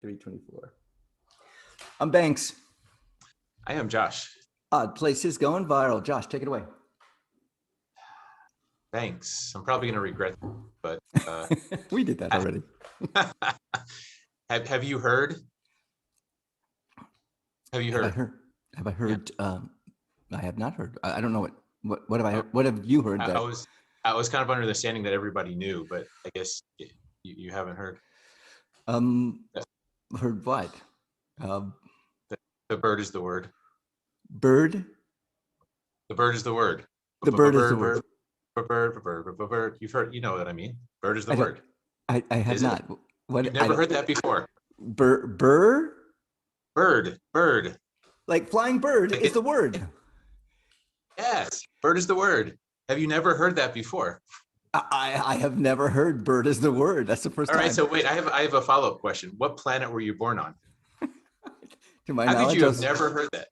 324. I'm Banks. I am Josh. Odd Places going viral. Josh, take it away. Thanks. I'm probably going to regret that, but we did that already. have you heard? Have you heard? Have I heard? Yeah. I have not heard. I don't know what have I heard? What have you heard? I was kind of under the understanding that everybody knew, but I guess you haven't heard. Heard what? The bird is the word. Bird? The bird is the word. The bird is the word. Bird. You've heard, you know what I mean. Bird is the word. I have not. What? You've never heard that before. Bird. Like flying bird is the word. Yes, bird is the word. Have you never heard that before? I have never heard bird is the word. That's the first time. All right, so wait, I have a follow-up question. What planet were you born on? To my How knowledge, could you have never heard that?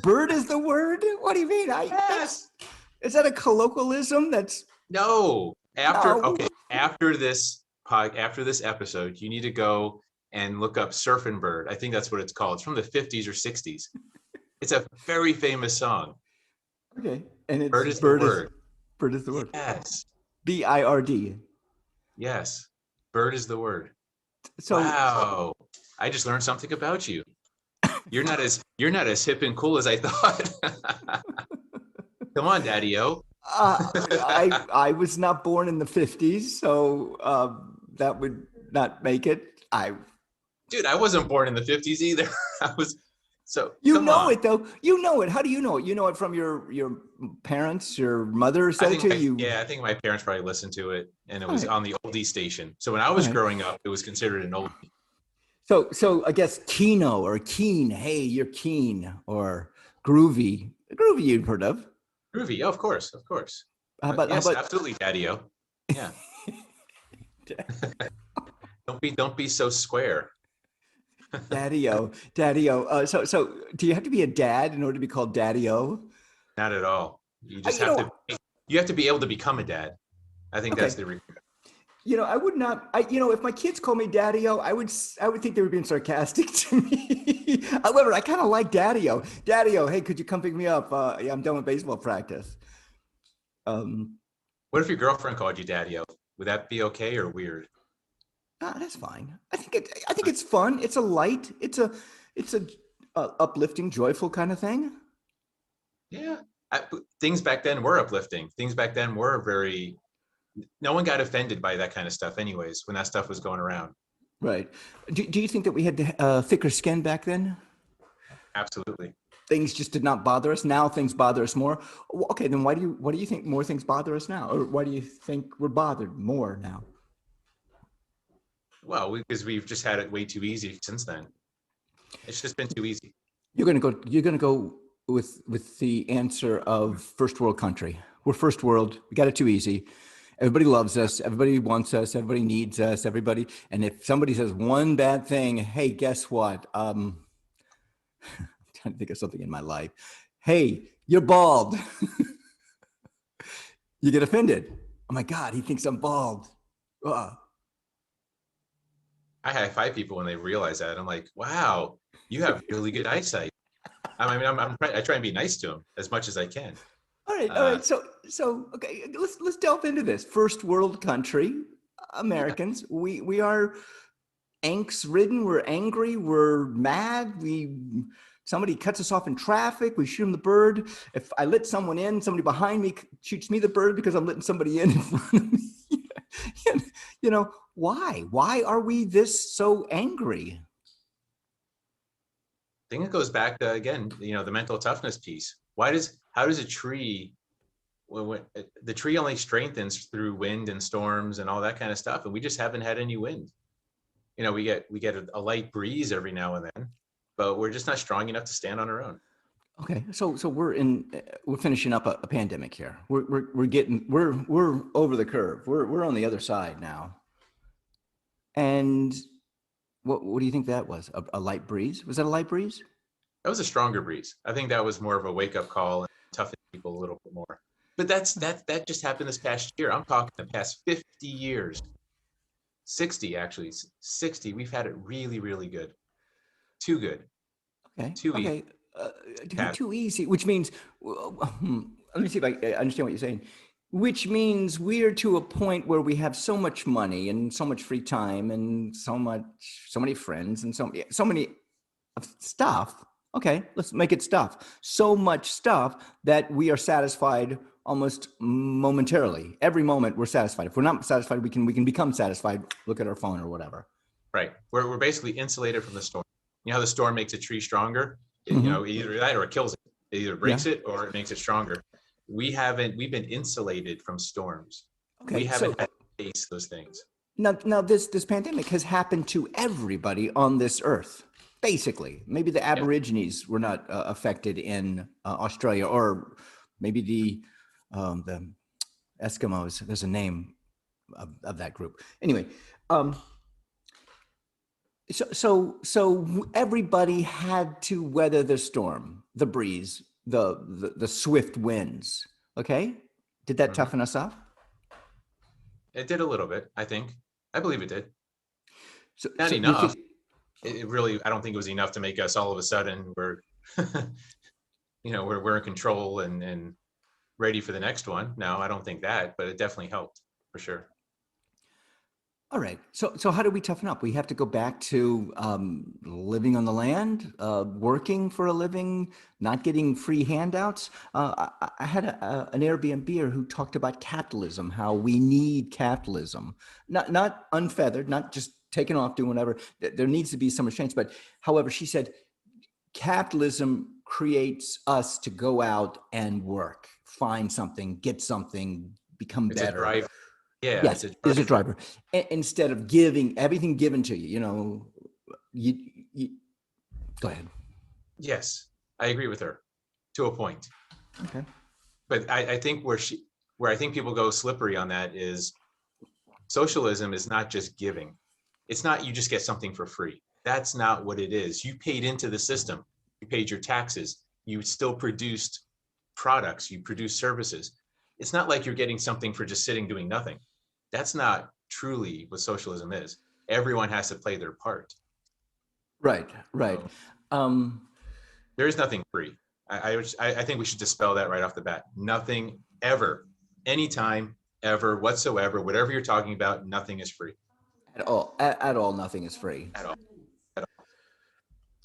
Bird is the word? What do you mean? Yes. Is that a colloquialism? No. No. After this episode, you need to go and look up Surfin' Bird. I think that's what it's called. It's from the 50s or 60s. It's a very famous song. Okay. And it's Bird is the word. Bird is the word. Yes. BIRD. Yes. Bird is the word. So wow. I just learned something about you. You're not as hip and cool as I thought. Come on, Daddy-O. I was not born in the 50s, so that would not make it. Dude, I wasn't born in the 50s either. I was. So you know it though. You know it. How do you know it? You know it from your parents, your mother said it to you. Yeah, I think my parents probably listened to it, and it was on the oldie station. So when I was growing up, it was considered an oldie. So I guess Keno or Keen. Hey, you're keen or groovy. Groovy you've heard of. Groovy, of course. How about absolutely, Daddy-O. Yeah. Don't be so square. Daddy-O. So do you have to be a dad in order to be called Daddy-O? Not at all. You just you have to be able to become a dad. I think that's the requirement. I would not. If my kids call me Daddy-O, I would think they were being sarcastic to me. However, I kind of like Daddy-O. Daddy-O, hey, could you come pick me up? Yeah, I'm done with baseball practice. What if your girlfriend called you Daddy-O? Would that be okay or weird? That's fine. I think it's fun. It's a light. It's a uplifting, joyful kind of thing. Yeah, things back then were uplifting. Things back then were very. No one got offended by that kind of stuff, anyways, when that stuff was going around. Right. Do you think that we had thicker skin back then? Absolutely. Things just did not bother us. Now things bother us more. Okay, then what do you think more things bother us now, or why do you think we're bothered more now? Well, because we've just had it way too easy since then. It's just been too easy. You're gonna go with the answer of first world country. We're first world. We got it too easy. Everybody loves us. Everybody wants us. Everybody needs us. Everybody. And if somebody says one bad thing, hey, guess what? I'm trying to think of something in my life. Hey, you're bald. You get offended. Oh my God, he thinks I'm bald. I high five people when they realize that. I'm like, wow, you have really good eyesight. I try and be nice to them as much as I can. All right. So okay, let's delve into this. First world country, Americans. Yeah. We are angst-ridden. We're angry. We're mad. Somebody cuts us off in traffic. We shoot them the bird. If I let someone in, somebody behind me shoots me the bird because I'm letting somebody in front of me. Why? Why are we this so angry? I think it goes back to, again, the mental toughness piece. How does a tree, when the tree only strengthens through wind and storms and all that kind of stuff, and we just haven't had any wind. We get a light breeze every now and then, but we're just not strong enough to stand on our own. Okay, so we're finishing up a pandemic here. We're over the curve. We're on the other side now. And what do you think that was? A light breeze? Was that a light breeze? That was a stronger breeze. I think that was more of a wake-up call and toughen people a little bit more. But that just happened this past year. I'm talking the past 50 years. 60 actually, 60. We've had it really, really good. Too good. Okay. Too easy. Okay. Uh, Cat. too easy, which means, let me see if I understand what you're saying. Which means we're to a point where we have so much money and so much free time and so many friends and so many stuff. Okay, let's make it stuff. So much stuff that we are satisfied almost momentarily. Every moment we're satisfied. If we're not satisfied, we can become satisfied. Look at our phone or whatever. Right. We're basically insulated from the storm. You know how the storm makes a tree stronger? You know, either that or it kills it. It either breaks Yeah. it or it makes it stronger. We've been insulated from storms. We Okay, haven't so had to face those things. now this pandemic has happened to everybody on this earth. Basically, maybe the Yeah. Aborigines were not affected in Australia, or maybe the Eskimos. There's a name of that group. Anyway, um, so everybody had to weather the storm, the breeze, the swift winds. Okay, did that Mhm. toughen us up? It did a little bit, I think. I believe it did. Not So you enough. think? It really, I don't think it was enough to make us all of a sudden we're in control and ready for the next one. No, I don't think that, but it definitely helped for sure. All right. So how do we toughen up? We have to go back to living on the land, working for a living, not getting free handouts. I had an Airbnb who talked about capitalism, how we need capitalism, not unfeathered, not just taking off doing whatever. There needs to be some restraints. But however, she said capitalism creates us to go out and work, find something, get something, become It's a better. drive. Yeah, it's Yes, a is a driver. driver. Instead of giving everything given to you, you, you go ahead. Yes, I agree with her to a point. Okay. But I think where I think people go slippery on that is socialism is not just giving. It's not you just get something for free. That's not what it is. You paid into the system. You paid your taxes. You still produced products. You produced services. It's not like you're getting something for just sitting doing nothing. That's not truly what socialism is. Everyone has to play their part. Right, right. So Um, there is nothing free. I think we should dispel that right off the bat. Nothing ever, anytime, ever, whatsoever, whatever you're talking about, nothing is free at all, nothing is free. at all. At all.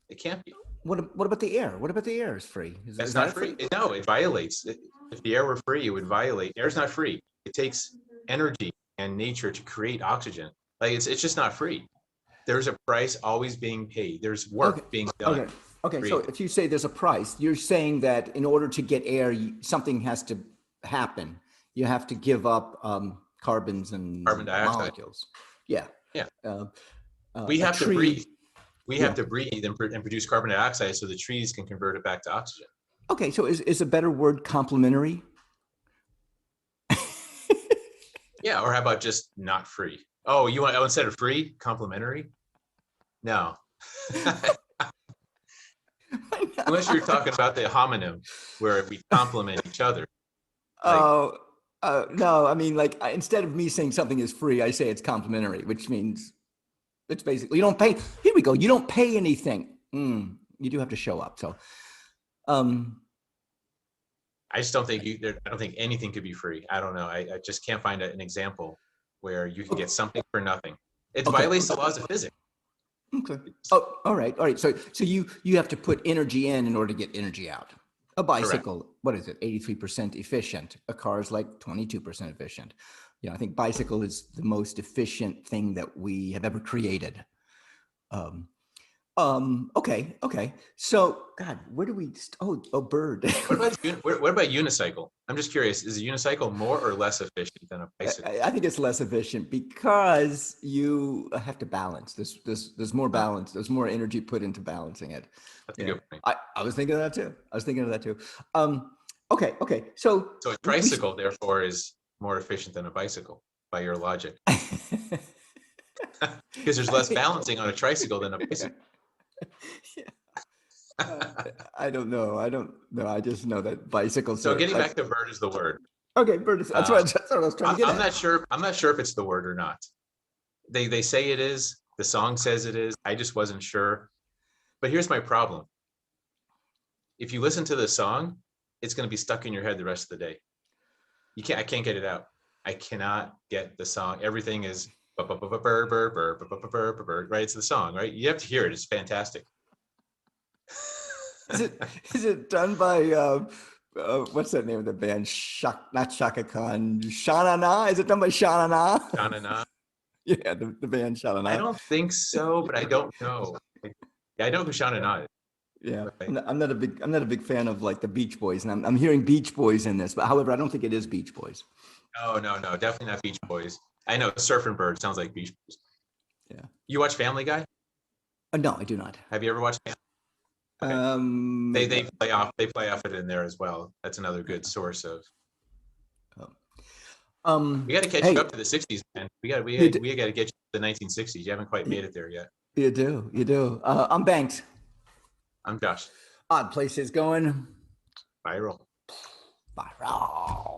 It can't be. What about the air? What about the air is free? Is That's that not a free? free. No, it violates. If the air were free, it would violate. Air's not free. It takes energy and nature to create oxygen. Like it's just not free. There's a price always being paid. There's Okay, work being done. okay. So if you say there's a price, you're saying that in order to get air, something has to happen. You have to give up carbons Carbon and dioxide. molecules. Yeah. Yeah. Uh, We a have to tree. breathe. We Yeah. have to breathe and produce carbon dioxide so the trees can convert it back to oxygen. Okay, so is a better word complementary? Yeah, or how about just not free? Oh, you want instead of free, complimentary? No. Unless you're talking about the homonym where we complement each other. Like, Oh, no. I mean, like instead of me saying something is free, I say it's complimentary, which means it's basically you don't pay. Here we go. You don't pay anything. You do have to show up. So, um, I just don't think I don't think anything could be free. I don't know. I just can't find an example where you can get something for nothing. It okay. violates the laws of physics. Okay. Oh, all right. All right. So you have to put energy in order to get energy out. A bicycle, what is it? 83% efficient. A car is like 22% efficient. I think bicycle is the most efficient thing that we have ever created. Okay. So, God, where do we? Bird. What about unicycle? I'm just curious. Is a unicycle more or less efficient than a bicycle? I think it's less efficient because you have to balance. There's more balance. There's more energy put into balancing it. That's a good point. I was thinking of that too. Okay. So So a tricycle, therefore, is more efficient than a bicycle by your logic, because there's less balancing on a tricycle than a bicycle. I don't know. I just know that bicycles. So getting back to bird is the word. Okay, bird. That's what I was trying to get I'm at. not sure. I'm not sure if it's the word or not. They say it is. The song says it is. I just wasn't sure. But here's my problem. If you listen to the song, it's going to be stuck in your head the rest of the day. I can't get it out. I cannot get the song. Everything is right. It's the song, right? You have to hear it. It's fantastic. Is it done by what's that name of the band? Not Shaka Khan. Shana Na. Is it done by Shana Na? Shana Na. Yeah, the band Shana Na. I don't think so, but I don't know. Yeah, I know who Shana Na is. Yeah, Right. I'm not a big fan of like the Beach Boys, and I'm hearing Beach Boys in this, but however, I don't think it is Beach Boys. No, definitely not Beach Boys. I know Surfing Bird sounds like Beach Boys. Yeah. You watch Family Guy? No, I do not. Have you ever watched Family? Okay. They play off it in there as well. That's another good source of. We got to catch you up to the 60s, man. We got to get you to the 1960s. You haven't quite made it there yet. You do. I'm Banks. I'm Josh. Odd Places going viral. Viral.